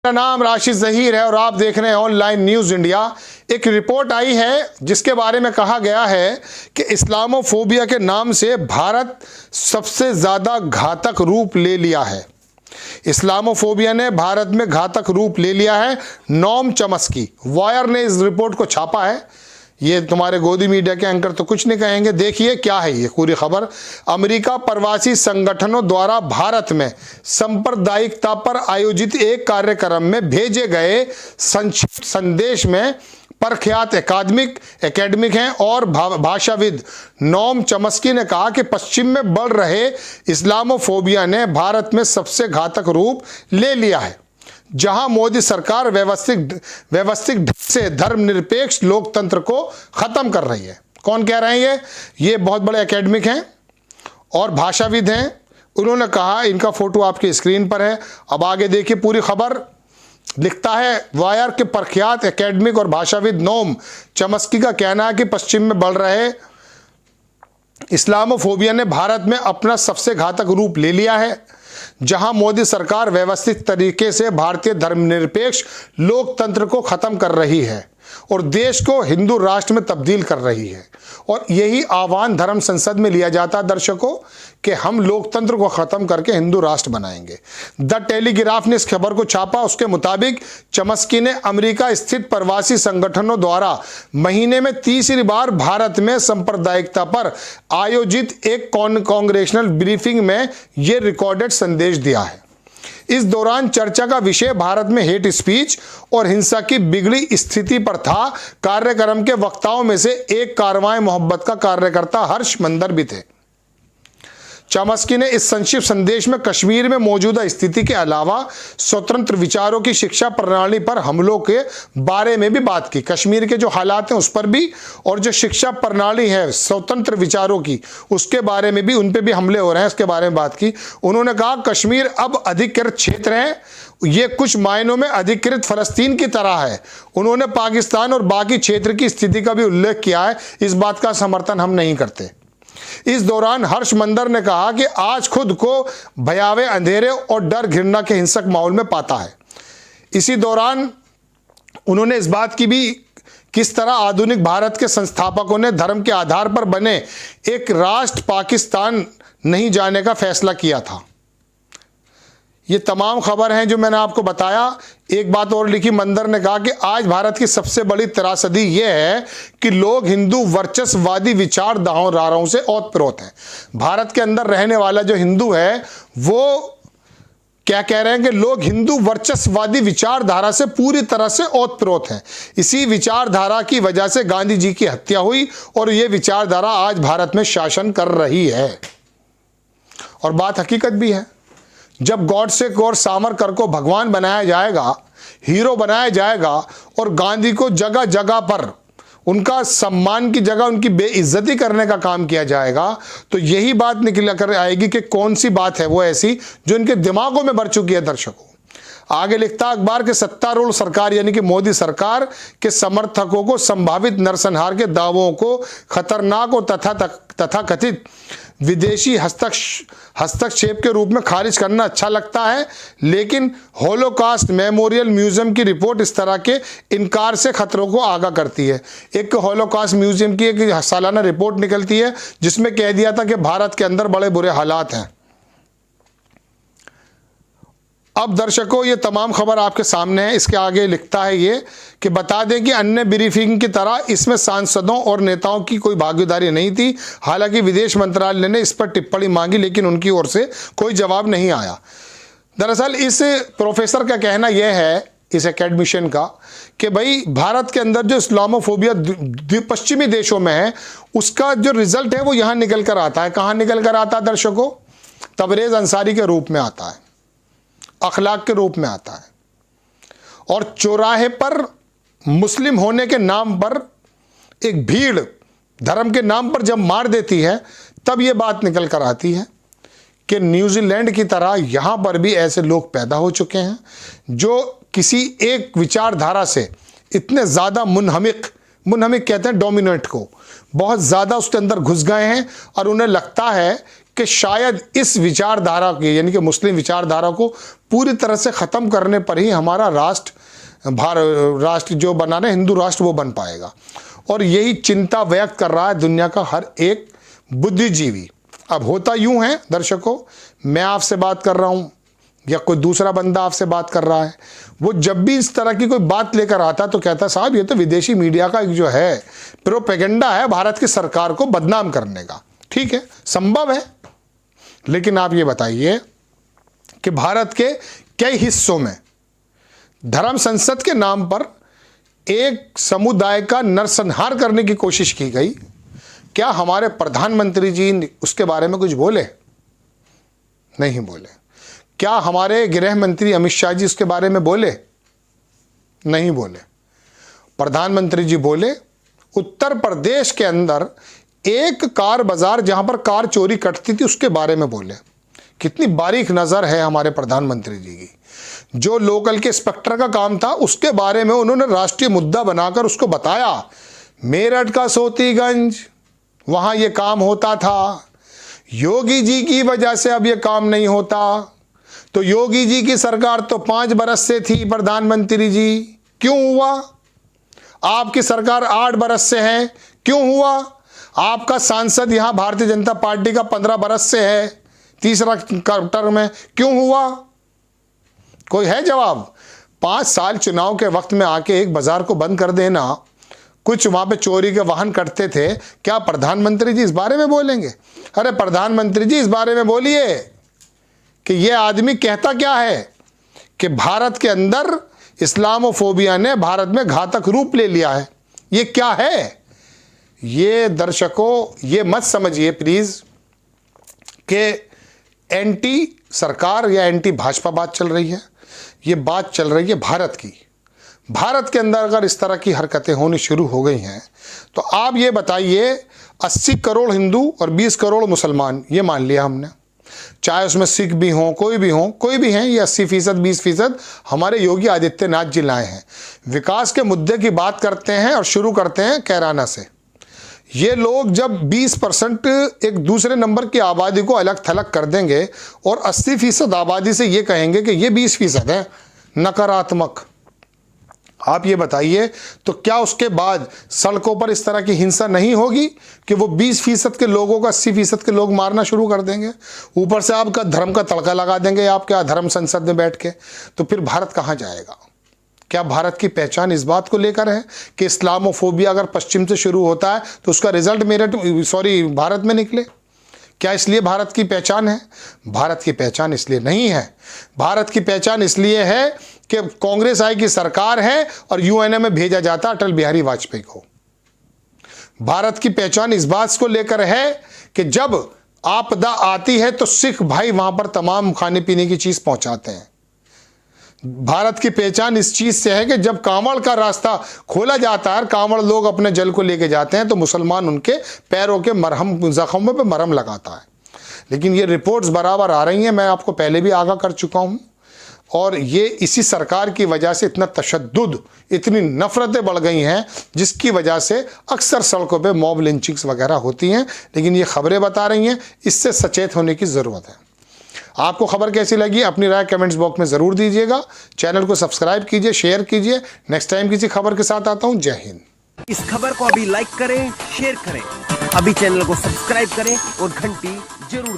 मेरा नाम राशिद ज़हीर है और आप देख रहे हैं ऑनलाइन न्यूज़ इंडिया। एक रिपोर्ट आई है जिसके बारे में कहा गया है कि इस्लामोफोबिया के नाम से भारत सबसे ज़्यादा घातक रूप ले लिया है। इस्लामोफोबिया ने भारत में घातक रूप ले लिया है। नोम चॉम्स्की, वायर ने इस रिपोर्ट को छापा है। ये तुम्हारे गोदी मीडिया के एंकर तो कुछ नहीं कहेंगे। देखिए क्या है ये पूरी खबर। अमेरिका प्रवासी संगठनों द्वारा भारत में सांप्रदायिकता पर आयोजित एक कार्यक्रम में भेजे गए संक्षिप्त संदेश में प्रख्यात एकेडमिक हैं और भाषाविद नोम चॉम्स्की ने कहा कि पश्चिम में बढ़ रहे इस्लामोफोबिया ने भारत में सबसे घातक रूप ले लिया है, जहां मोदी सरकार व्यवस्थित ढंग से धर्मनिरपेक्ष लोकतंत्र को खत्म कर रही है। कौन कह रहे हैं ये बहुत बड़े एकेडमिक हैं और भाषाविद हैं। उन्होंने कहा, इनका फोटो आपकी स्क्रीन पर है। अब आगे देखिए पूरी खबर। लिखता है वायर के प्रख्यात एकेडमिक और भाषाविद नोम चॉम्स्की का कहना है कि पश्चिम में बढ़ रहे इस्लामोफोबिया ने भारत में अपना सबसे घातक रूप ले लिया है, जहां मोदी सरकार व्यवस्थित तरीके से भारतीय धर्मनिरपेक्ष लोकतंत्र को खत्म कर रही है और देश को हिंदू राष्ट्र में तब्दील कर रही है। और यही आह्वान धर्म संसद में लिया जाता है दर्शकों कि हम लोकतंत्र को खत्म करके हिंदू राष्ट्र बनाएंगे। द टेलीग्राफ ने इस खबर को छापा। उसके मुताबिक चॉम्स्की ने अमेरिका स्थित प्रवासी संगठनों द्वारा महीने में तीसरी बार भारत में सांप्रदायिकता पर आयोजित एक कांग्रेशनल ब्रीफिंग में यह रिकॉर्डेड संदेश दिया है। इस दौरान चर्चा का विषय भारत में हेट स्पीच और हिंसा की बिगड़ी स्थिति पर था। कार्यक्रम के वक्ताओं में से एक कारवां मोहब्बत का कार्यकर्ता हर्ष मंदर भी थे। चॉम्स्की ने इस संक्षिप्त संदेश में कश्मीर में मौजूदा स्थिति के अलावा स्वतंत्र विचारों की शिक्षा प्रणाली पर हमलों के बारे में भी बात की। कश्मीर के जो हालात हैं उस पर भी, और जो शिक्षा प्रणाली है स्वतंत्र विचारों की, उसके बारे में भी, उन पे भी हमले हो रहे हैं, उसके बारे में बात की। उन्होंने कहा कश्मीर अब अधिकृत क्षेत्र है, ये कुछ मायनों में अधिकृत फलस्तीन की तरह है। उन्होंने पाकिस्तान और बाकी क्षेत्र की स्थिति का भी उल्लेख किया है। इस बात का समर्थन हम नहीं करते। इस दौरान हर्ष मंदर ने कहा कि आज खुद को भयावह अंधेरे और डर घृणा के हिंसक माहौल में पाता है। इसी दौरान उन्होंने इस बात की भी किस तरह आधुनिक भारत के संस्थापकों ने धर्म के आधार पर बने एक राष्ट्र पाकिस्तान नहीं जाने का फैसला किया था। ये तमाम खबर हैं जो मैंने आपको बताया। एक बात और लिखी मंदर ने कहा कि आज भारत की सबसे बड़ी त्रासदी यह है कि लोग हिंदू वर्चस्ववादी विचारधाराओं से ओतप्रोत हैं। भारत के अंदर रहने वाला जो हिंदू है वो क्या कह रहे हैं कि लोग हिंदू वर्चस्ववादी विचारधारा से पूरी तरह से ओतप्रोत हैं। इसी विचारधारा की वजह से गांधी जी की हत्या हुई और ये विचारधारा आज भारत में शासन कर रही है। और बात हकीकत भी है। जब गॉडसे और सावरकर को भगवान बनाया जाएगा, हीरो बनाया जाएगा और गांधी को जगह जगह पर उनका सम्मान की जगह उनकी बेइज्जती करने का काम किया जाएगा, तो यही बात निकल कर आएगी कि कौन सी बात है वो ऐसी जो इनके दिमागों में भर चुकी है दर्शकों। आगे लिखता अखबार के सत्तारूढ़ सरकार यानी कि मोदी सरकार के समर्थकों को संभावित नरसंहार के दावों को खतरनाक और तथाकथित विदेशी हस्तक्षेप के रूप में खारिज करना अच्छा लगता है, लेकिन होलोकॉस्ट मेमोरियल म्यूजियम की रिपोर्ट इस तरह के इनकार से खतरों को आगाह करती है। एक होलोकॉस्ट म्यूजियम की एक सालाना रिपोर्ट निकलती है जिसमें कह दिया था कि भारत के अंदर बड़े बुरे हालात हैं। अब दर्शकों ये तमाम खबर आपके सामने है। इसके आगे लिखता है ये कि बता दें कि अन्य ब्रीफिंग की तरह इसमें सांसदों और नेताओं की कोई भागीदारी नहीं थी। हालांकि विदेश मंत्रालय ने इस पर टिप्पणी मांगी लेकिन उनकी ओर से कोई जवाब नहीं आया। दरअसल इस प्रोफेसर का कहना यह है, इस एकेडमिशियन का, कि भाई भारत के अंदर जो इस्लामोफोबिया पश्चिमी देशों में है उसका जो रिजल्ट है वो यहाँ निकल कर आता है। कहाँ निकल कर आता है दर्शकों? तबरेज अंसारी के रूप में आता है, अखलाक के रूप में आता है। और चौराहे पर मुस्लिम होने के नाम पर एक भीड़ धर्म के नाम पर जब मार देती है तब ये बात निकल कर आती है कि न्यूजीलैंड की तरह यहाँ पर भी ऐसे लोग पैदा हो चुके हैं जो किसी एक विचारधारा से इतने ज़्यादा मुनहमिक कहते हैं डोमिनेट को, बहुत ज़्यादा उसके अंदर घुस गए हैं और उन्हें लगता है कि शायद इस विचारधारा की, यानी कि मुस्लिम विचारधारा को पूरी तरह से ख़त्म करने पर ही हमारा राष्ट्र जो बनाना है हिंदू राष्ट्र वो बन पाएगा। और यही चिंता व्यक्त कर रहा है दुनिया का हर एक बुद्धिजीवी। अब होता यूं है दर्शकों, मैं आपसे बात कर रहा हूं या कोई दूसरा बंदा आपसे बात कर रहा है, वो जब भी इस तरह की कोई बात लेकर आता तो कहता साहब ये तो विदेशी मीडिया का एक जो है प्रोपेगेंडा है भारत की सरकार को बदनाम करने का। ठीक है, संभव है, लेकिन आप ये बताइए कि भारत के कई हिस्सों में धर्म संसद के नाम पर एक समुदाय का नरसंहार करने की कोशिश की गई। क्या हमारे प्रधानमंत्री जी उसके बारे में कुछ बोले? नहीं बोले। क्या हमारे गृह मंत्री अमित शाह जी उसके बारे में बोले? नहीं बोले। प्रधानमंत्री जी बोले उत्तर प्रदेश के अंदर एक कार बाजार जहां पर कार चोरी कटती थी उसके बारे में बोले। कितनी बारीक नज़र है हमारे प्रधानमंत्री जी की। जो लोकल के इंस्पेक्टर का काम था उसके बारे में उन्होंने राष्ट्रीय मुद्दा बनाकर उसको बताया। मेरठ का सोतीगंज, वहाँ ये काम होता था, योगी जी की वजह से अब ये काम नहीं होता। तो योगी जी की सरकार तो 5 बरस से थी प्रधानमंत्री जी, क्यों हुआ? आपकी सरकार 8 बरस से है, क्यों हुआ? आपका सांसद यहाँ भारतीय जनता पार्टी का 15 बरस से है, तीसरा टर्म है, क्यों हुआ? कोई है जवाब? 5 साल चुनाव के वक्त में आके एक बाजार को बंद कर देना, कुछ वहाँ पे चोरी के वाहन कटते थे, क्या प्रधानमंत्री जी इस बारे में बोलेंगे? अरे प्रधानमंत्री जी इस बारे में बोलिए कि ये आदमी कहता क्या है कि भारत के अंदर इस्लामोफोबिया ने भारत में घातक रूप ले लिया है। ये क्या है? ये दर्शकों ये मत समझिए प्लीज़ कि एंटी सरकार या एंटी भाजपा बात चल रही है। ये बात चल रही है भारत की। भारत के अंदर अगर इस तरह की हरकतें होनी शुरू हो गई हैं तो आप ये बताइए 80 करोड़ हिंदू और 20 करोड़ मुसलमान, ये मान लिया हमने, चाहे उसमें सिख भी हों, कोई भी हैं, ये 80% 20% हमारे योगी आदित्यनाथ जी लाए हैं। विकास के मुद्दे की बात करते हैं और शुरू करते हैं कैराना से। ये लोग जब 20% एक दूसरे नंबर की आबादी को अलग थलग कर देंगे और 80% आबादी से ये कहेंगे कि ये 20% है नकारात्मक, आप ये बताइए तो क्या उसके बाद सड़कों पर इस तरह की हिंसा नहीं होगी कि वो 20% के लोगों का 80% के लोग मारना शुरू कर देंगे, ऊपर से आपका धर्म का तड़का लगा देंगे आप क्या धर्म संसद में बैठ के? तो फिर भारत कहाँ जाएगा? क्या भारत की पहचान इस बात को लेकर है कि इस्लामोफोबिया अगर पश्चिम से शुरू होता है तो उसका रिजल्ट भारत में निकले? क्या इसलिए भारत की पहचान है? भारत की पहचान इसलिए नहीं है। भारत की पहचान इसलिए है कि कांग्रेस आई की सरकार है और यूएनए में भेजा जाता अटल बिहारी वाजपेयी को। भारत की पहचान इस बात को लेकर है कि जब आपदा आती है तो सिख भाई वहां पर तमाम खाने पीने की चीज पहुंचाते हैं। भारत की पहचान इस चीज से है कि जब कांवड़ का रास्ता खोला जाता है, कांवड़ लोग अपने जल को लेके जाते हैं तो मुसलमान उनके पैरों के जख्मों पे मरहम लगाता है। लेकिन ये रिपोर्ट्स बराबर आ रही हैं, मैं आपको पहले भी आगाह कर चुका हूं, और ये इसी सरकार की वजह से इतना तशद्दुद, इतनी नफरतें बढ़ गई हैं जिसकी वजह से अक्सर सड़कों पे मॉब लिंचिंग्स वगैरह होती हैं। लेकिन ये खबरें बता रही हैं, इससे सचेत होने की ज़रूरत है। आपको खबर कैसी लगी अपनी राय कमेंट्स बॉक्स में ज़रूर दीजिएगा। चैनल को सब्सक्राइब कीजिए, शेयर कीजिए। नेक्स्ट टाइम किसी खबर के साथ आता हूँ। जय हिंद। इस खबर को अभी लाइक करें, शेयर करें, अभी चैनल को सब्सक्राइब करें और घंटी जरूर